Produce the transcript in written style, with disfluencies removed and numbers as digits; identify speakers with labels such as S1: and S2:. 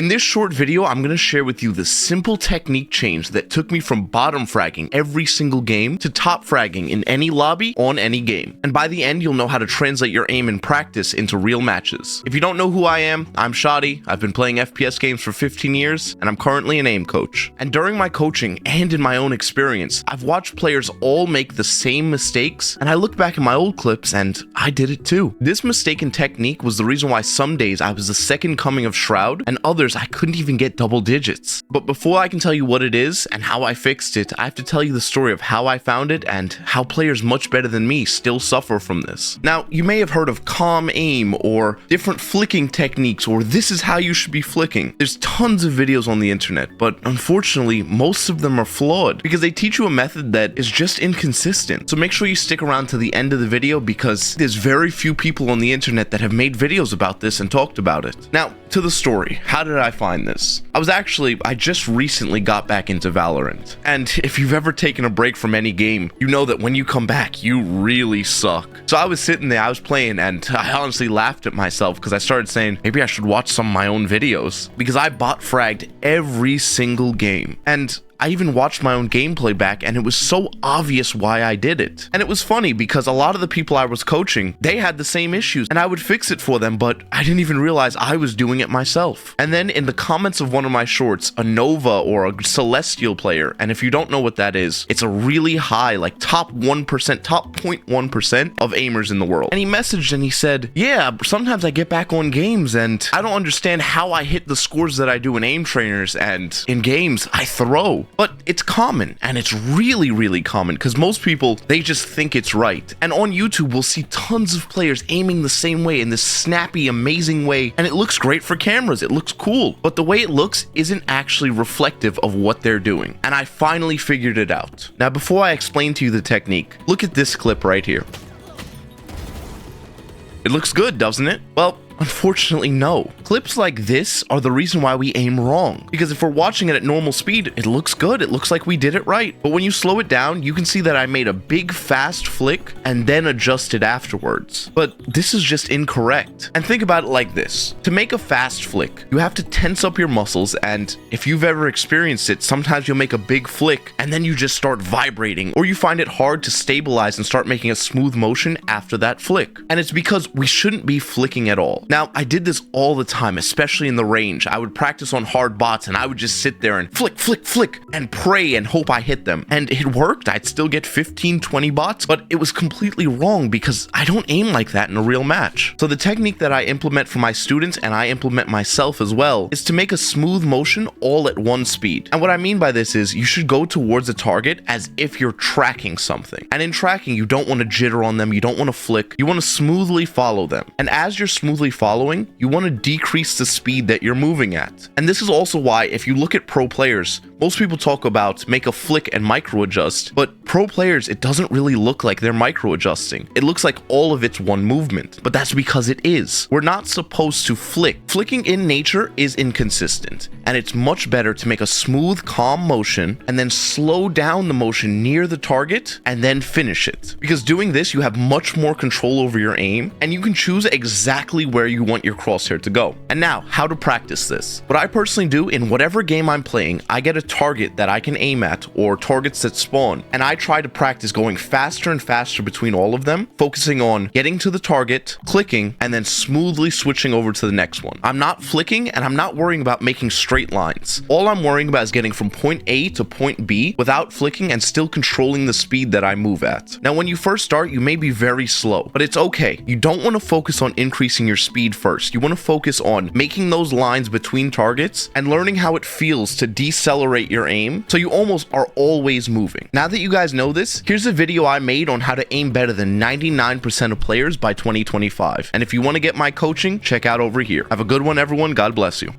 S1: In this short video, I'm going to share with you the simple technique change that took me from bottom fragging every single game to top fragging in any lobby on any game. And by the end, you'll know how to translate your aim in practice into real matches. If you don't know who I am, I'm Shoddy. I've been playing FPS games for 15 years, and I'm currently an aim coach. And during my coaching and in my own experience, I've watched players all make the same mistakes, and I look back at my old clips and I did it too. This mistaken technique was the reason why some days I was the second coming of Shroud, and others I couldn't even get double digits. But before I can tell you what it is and how I fixed it, I have to tell you the story of how I found it and how players much better than me still suffer from this. Now, you may have heard of calm aim or different flicking techniques or this is how you should be flicking. There's tons of videos on the internet, but unfortunately, most of them are flawed because they teach you a method that is just inconsistent. So make sure you stick around to the end of the video because there's very few people on the internet that have made videos about this and talked about it. Now, to the story. How did I find this? I just recently got back into Valorant. And if you've ever taken a break from any game, you know that when you come back, you really suck. So I was sitting there, I was playing, and I honestly laughed at myself because I started saying, maybe I should watch some of my own videos. Because I bot fragged every single game. And I even watched my own gameplay back and it was so obvious why I did it. And it was funny because a lot of the people I was coaching, they had the same issues and I would fix it for them, but I didn't even realize I was doing it myself. And then in the comments of one of my shorts, a Nova or a Celestial player, and if you don't know what that is, it's a really high, like top 1%, top 0.1% of aimers in the world. And he messaged and he said, yeah, sometimes I get back on games and I don't understand how I hit the scores that I do in aim trainers and in games I throw. But it's common, and it's really, really common, because most people, they just think it's right. And on YouTube, we'll see tons of players aiming the same way in this snappy, amazing way, and it looks great for cameras, it looks cool. But the way it looks isn't actually reflective of what they're doing. And I finally figured it out. Now, before I explain to you the technique, look at this clip right here. It looks good, doesn't it? Well, unfortunately, no. Clips like this are the reason why we aim wrong. Because if we're watching it at normal speed, it looks good. It looks like we did it right. But when you slow it down, you can see that I made a big fast flick and then adjusted afterwards. But this is just incorrect. And think about it like this. To make a fast flick, you have to tense up your muscles, and if you've ever experienced it, sometimes you'll make a big flick and then you just start vibrating, or you find it hard to stabilize and start making a smooth motion after that flick. And it's because we shouldn't be flicking at all. Now, I did this all the time, especially in the range. I would practice on hard bots and I would just sit there and flick, flick, flick, and pray and hope I hit them. And it worked. I'd still get 15, 20 bots, but it was completely wrong because I don't aim like that in a real match. So the technique that I implement for my students, and I implement myself as well, is to make a smooth motion all at one speed. And what I mean by this is you should go towards a target as if you're tracking something. And in tracking, you don't want to jitter on them. You don't want to flick. You want to smoothly follow them. And as you're smoothly following, you want to decrease the speed that you're moving at. And this is also why if you look at pro players, most people talk about make a flick and micro adjust, but pro players, it doesn't really look like they're micro adjusting. It looks like all of it's one movement, but that's because it is. We're not supposed to flick. Flicking in nature is inconsistent, and it's much better to make a smooth, calm motion and then slow down the motion near the target and then finish it. Because doing this, you have much more control over your aim, and you can choose exactly where you want your crosshair to go. And now, how to practice this. What I personally do in whatever game I'm playing, I get a target that I can aim at or targets that spawn, and I try to practice going faster and faster between all of them, focusing on getting to the target, clicking, and then smoothly switching over to the next one. I'm not flicking and I'm not worrying about making straight lines. All I'm worrying about is getting from point A to point B without flicking and still controlling the speed that I move at. Now, when you first start, you may be very slow, but it's okay. You don't want to focus on increasing your speed first. You want to focus on making those lines between targets and learning how it feels to decelerate your aim so you almost are always moving. Now that you guys know this, here's a video I made on how to aim better than 99% of players by 2025. And if you want to get my coaching, check out over here. Have a good one, everyone. God bless you.